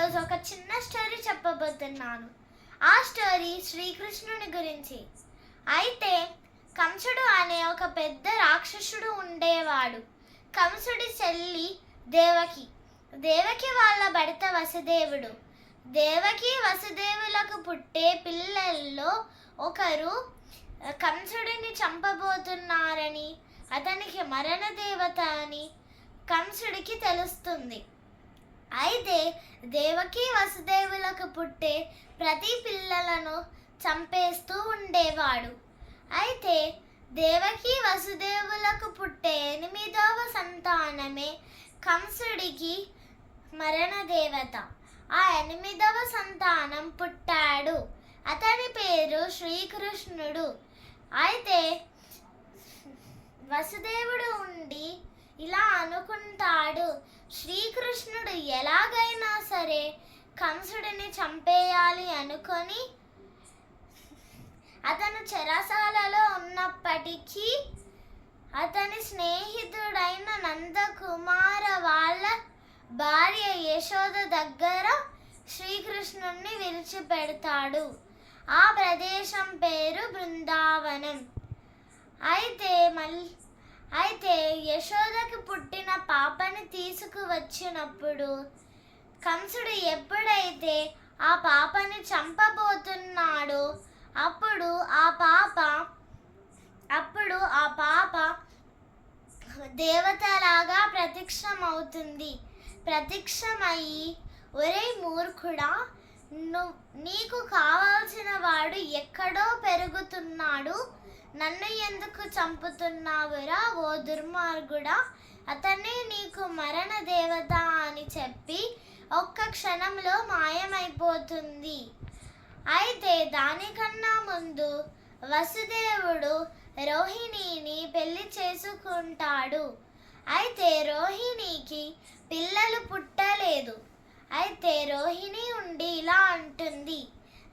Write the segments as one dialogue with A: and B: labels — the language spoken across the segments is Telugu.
A: ఈరోజు ఒక చిన్న స్టోరీ చెప్పబోతున్నాను. ఆ స్టోరీ శ్రీకృష్ణుని గురించి. అయితే కంసుడు అనే ఒక పెద్ద రాక్షసుడు ఉండేవాడు. కంసుడి చెల్లి దేవకి. దేవకి వాళ్ళ భర్త వసుదేవుడు. దేవకి వసుదేవులకు పుట్టే పిల్లల్లో ఒకరు కంసుడిని చంపబోతున్నారని, అతనికి మరణ దేవత అని కంసుడికి తెలుస్తుంది. అయితే దేవకి వసుదేవులకు పుట్టే ప్రతి పిల్లలను చంపేస్తూ ఉండేవాడు. అయితే దేవకి వసుదేవులకు పుట్టే 8వ సంతానమే కంసుడికి మరణ దేవత. ఆ 8వ సంతానం పుట్టాడు. అతని పేరు శ్రీకృష్ణుడు. అయితే వసుదేవుడు ఉండి ఇలా అనుకుంటాడు, శ్రీకృష్ణుడు ఎలాగైనా సరే కంసుడిని చంపేయాలి అనుకొని అతను చెరసాలలో ఉన్నప్పటికీ అతని స్నేహితుడైన నందకుమార వాళ్ళ భార్య యశోద దగ్గర శ్రీకృష్ణుణ్ణి విడిచిపెడతాడు. ఆ ప్రదేశం పేరు బృందావనం. అయితే యశోదకు పుట్టిన పాపని తీసుకువచ్చినప్పుడు కంసుడు ఎప్పుడైతే ఆ పాపని చంపబోతున్నాడో అప్పుడు ఆ పాప దేవతలాగా ప్రత్యక్షమవుతుంది. ప్రత్యక్షమయ్యి, ఒరేయ్ మూర్ఖుడా, నీకు కావాల్సిన వాడు ఎక్కడో పెరుగుతున్నాడు, నన్ను ఎందుకు చంపుతున్నావురా ఓ దుర్మార్గుడా, అతనే నీకు మరణ దేవత అని చెప్పి ఒక్క క్షణంలో మాయమైపోతుంది. అయితే దానికన్నా ముందు వసుదేవుడు రోహిణిని పెళ్లి చేసుకుంటాడు. అయితే రోహిణికి పిల్లలు పుట్టలేదు. అయితే రోహిణి ఉండి ఇలా అంటుంది,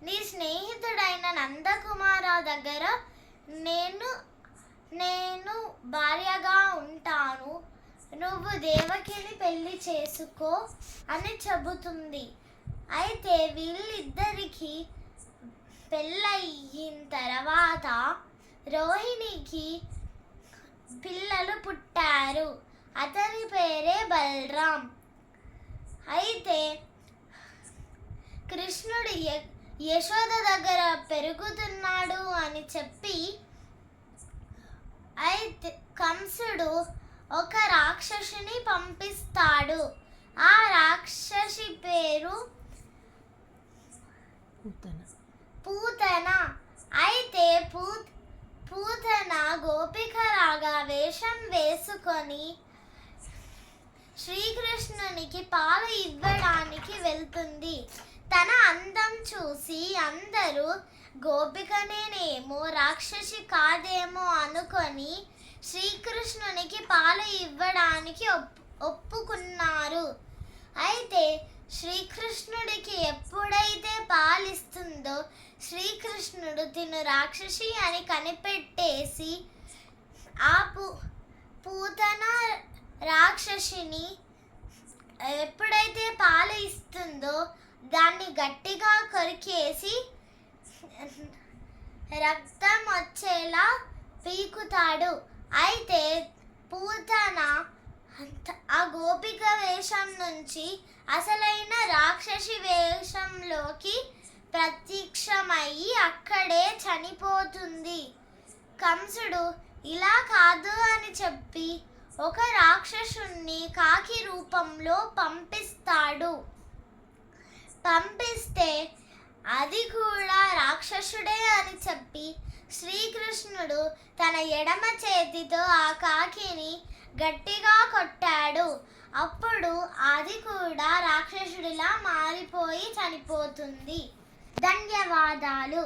A: నీ స్నేహితుడైన నందకుమార దగ్గర నేను భార్యగా ఉంటాను, నువ్వు దేవకిని పెళ్లి చేసుకో అని చెబుతుంది. అయితే వీళ్ళిద్దరికి పెళ్ళయిన తర్వాత రోహిణికి పిల్లలు పుట్టారు. అతని పేరే బలరాం. అయితే కృష్ణుడు యశోద దగ్గర పెరుగుతున్నాడు అని చెప్పి అయితే కంసుడు ఒక రాక్షసిని పంపిస్తాడు. ఆ రాక్షసి పేరు పూతన. అయితే పూతన గోపికలాగా వేషం వేసుకొని శ్రీకృష్ణునికి పాలు ఇవ్వడానికి వెళ్తుంది. తన అందం చూసి అందరూ గోపికనేనేమో రాక్షసి కాదేమో అనుకొని శ్రీకృష్ణునికి పాలు ఇవ్వడానికి ఒప్పుకున్నారు. అయితే శ్రీకృష్ణుడికి ఎప్పుడైతే పాలిస్తుందో శ్రీకృష్ణుడు తిను రాక్షసి అని కనిపెట్టేసి ఆ పూతన రాక్షసిని ఎప్పుడైతే పాలు ఇస్తుందో దాన్ని గట్టిగా కొరికేసి రక్తం వచ్చేలా పీకుతాడు. అయితే పూతన ఆ గోపిక వేషం నుంచి అసలైన రాక్షసి వేషంలోకి ప్రత్యక్షమయ్యి అక్కడే చనిపోతుంది. కంసుడు ఇలా కాదు అని చెప్పి ఒక రాక్షసుణ్ణి కాకి రూపంలో పంపిస్తాడు. పంపిస్తే అది కూడా రాక్షసుడే అని చెప్పి శ్రీకృష్ణుడు తన ఎడమ చేతితో ఆ కాకిని గట్టిగా కొట్టాడు. అప్పుడు అది కూడా రాక్షసుడిలా మారిపోయి చనిపోతుంది. ధన్యవాదాలు.